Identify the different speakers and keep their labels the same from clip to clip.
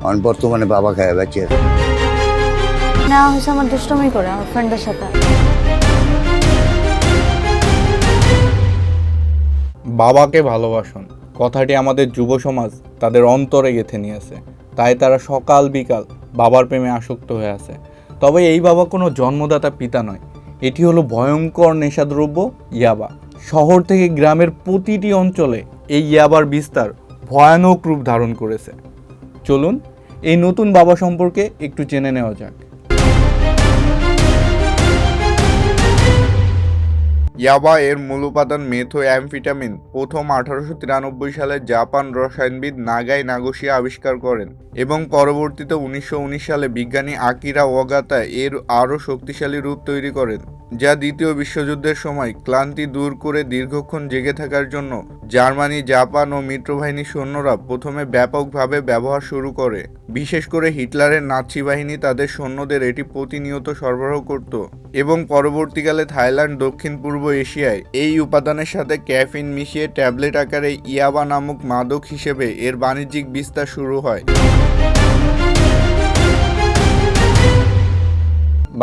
Speaker 1: কারণ বর্তমানে বাবা খায় বেঁচে আছে।
Speaker 2: না হয়েছে আমার দুষ্টমি করে আমার ফ্রেন্ডের সাথে।
Speaker 3: বাবাকে ভালোবাসুন কথাটি আমাদের যুব সমাজ তাদের অন্তরে গেঁথে নিয়েছে, তাই তারা সকাল বিকাল বাবার প্রেমে আসক্ত হয়ে আছে। তবে এই বাবা কোনো জন্মদাতা পিতা নয়, এটি হলো ভয়ঙ্কর নেশাদ্রব্য ইয়াবা। শহর থেকে গ্রামের প্রতিটি অঞ্চলে এই ইয়াবার বিস্তার ভয়ানক রূপ ধারণ করেছে। চলুন এই নতুন বাবা সম্পর্কে একটু জেনে নেওয়া যাক। ইয়াবা এর মূল উপাদান মেথোঅ্যামফেটামিন প্রথম 1893 সালে জাপান রসায়নবিদ নাগাই নাগোশিয়া আবিষ্কার করেন এবং পরবর্তীতে 1919 সালে বিজ্ঞানী আকিরা ওগাতা এর আরও শক্তিশালী রূপ তৈরি করেন, যা দ্বিতীয় বিশ্বযুদ্ধের সময় ক্লান্তি দূর করে দীর্ঘক্ষণ জেগে থাকার জন্য জার্মানি, জাপান ও মিত্রবাহিনীর সৈন্যরা প্রথমে ব্যাপকভাবে ব্যবহার শুরু করে। বিশেষ করে হিটলারের নাৎসি বাহিনী তাদের সৈন্যদের এটি প্রতিনিয়ত সরবরাহ করত এবং পরবর্তীকালে থাইল্যান্ড, দক্ষিণ পূর্ব এশিয়ায় এই উপাদানের সাথে ক্যাফিন মিশিয়ে ট্যাবলেট আকারে ইয়াবা নামক মাদক হিসেবে এর বাণিজ্যিক বিস্তার শুরু হয়।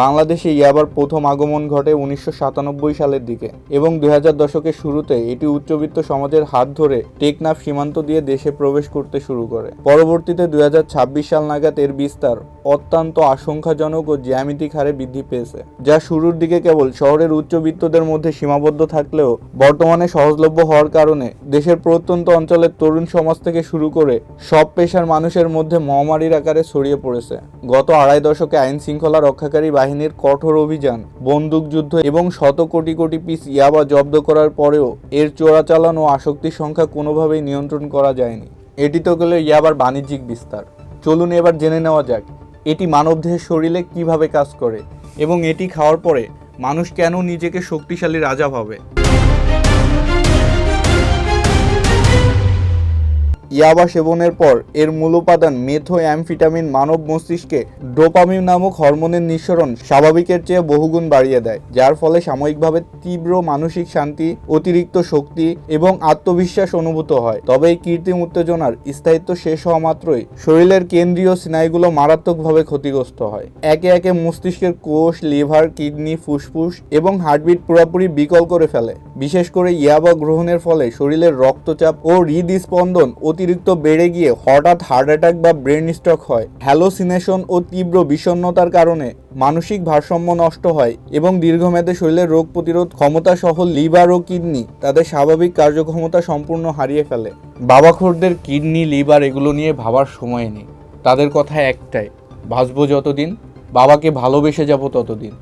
Speaker 3: বাংলাদেশে ইয়াবার প্রথম আগমন ঘটে 1997 সালের দিকে এবং 2000 দশকের শুরুতে এটি উচ্চবিত্ত সমাজের হাত ধরে টেকনাফ সীমান্ত দিয়ে দেশে প্রবেশ করতে শুরু করে। পরবর্তীতে 2026 সাল নাগাদ এর বিস্তার অত্যন্ত আশঙ্কাজনক ও জ্যামিতিক হারে বৃদ্ধি পেয়েছে, যা শুরুর দিকে কেবল শহরের উচ্চবিত্তদের মধ্যে সীমাবদ্ধ থাকলেও বর্তমানে সহজলভ্য হওয়ার কারণে দেশের প্রত্যন্ত অঞ্চলের তরুণ সমাজ থেকে শুরু করে সব পেশার মানুষের মধ্যে মহামারীর আকারে ছড়িয়ে পড়েছে। গত আড়াই দশকে আইন শৃঙ্খলা রক্ষাকারী বাহিনীর কঠোর অভিযান, বন্দুকযুদ্ধ এবং শত কোটি কোটি পিস ইয়াবা জব্দ করার পরেও এর চোরাচালান ও আসক্তির সংখ্যা কোনোভাবেই নিয়ন্ত্রণ করা যায়নি। এটি তো গেল ইয়াবার বাণিজ্যিক বিস্তার। চলুন এবার জেনে নেওয়া যাক এটি মানবদেহের শরীরে কিভাবে কাজ করে এবং এটি খাওয়ার পরে মানুষ কেন নিজেকে শক্তিশালী রাজা ভাবে। ইয়াবা সেবনের পর এর মূল উপাদান মেথোঅ্যামফেটামিন মানব মস্তিষ্কে ডোপামিন নামক হরমোনের নিঃসরণ স্বাভাবিকের চেয়ে বহুগুণ বাড়িয়ে দেয়, যার ফলে সাময়িকভাবে তীব্র মানসিক শান্তি, অতিরিক্ত শক্তি এবং আত্মবিশ্বাস অনুভূত হয়। তবে এই কৃত্রিম উত্তেজনার স্থায়িত্ব শেষ হওয়া মাত্রই শরীরের কেন্দ্রীয় স্নায়ুগুলো মারাত্মকভাবে ক্ষতিগ্রস্ত হয়। একে একে মস্তিষ্কের কোষ, লিভার, কিডনি, ফুসফুস এবং হার্টবিট পুরোপুরি বিকল করে ফেলে। বিশেষ করে ইয়াবা গ্রহণের ফলে শরীরের রক্তচাপ ও হৃদস্পন্দন অতিরিক্ত বেড়ে গিয়ে হঠাৎ হার্ট অ্যাটাক বা ব্রেন স্ট্রোক হয়। হ্যালোসিনেশন ও তীব্র বিষণ্ণতার কারণে মানসিক ভারসাম্য নষ্ট হয় এবং দীর্ঘমেয়াদে শরীরের রোগ প্রতিরোধ ক্ষমতা সহ লিভার ও কিডনি তাদের স্বাভাবিক কার্যক্ষমতা সম্পূর্ণ হারিয়ে ফেলে। বাবাখোরদের কিডনি, লিভার এগুলো নিয়ে ভাবার সময় নেই। তাদের কথা একটাই, বাঁচবো যতদিন, বাবাকে ভালোবেসে যাব ততদিন।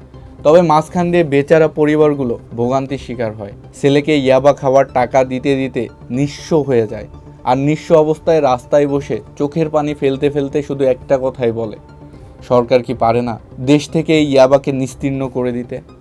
Speaker 3: তবে মাঝখান দিয়ে বেচারা পরিবারগুলো ভোগান্তির শিকার হয়। ছেলেকে ইয়াবা খাওয়ার টাকা দিতে দিতে নিঃস্ব হয়ে যায়, আর নিঃস্ব অবস্থায় রাস্তায় বসে চোখের পানি ফেলতে ফেলতে শুধু একটা কথাই বলে, সরকার কি পারে না দেশ থেকে এই ইয়াবাকে নিস্তীর্ণ করে দিতে।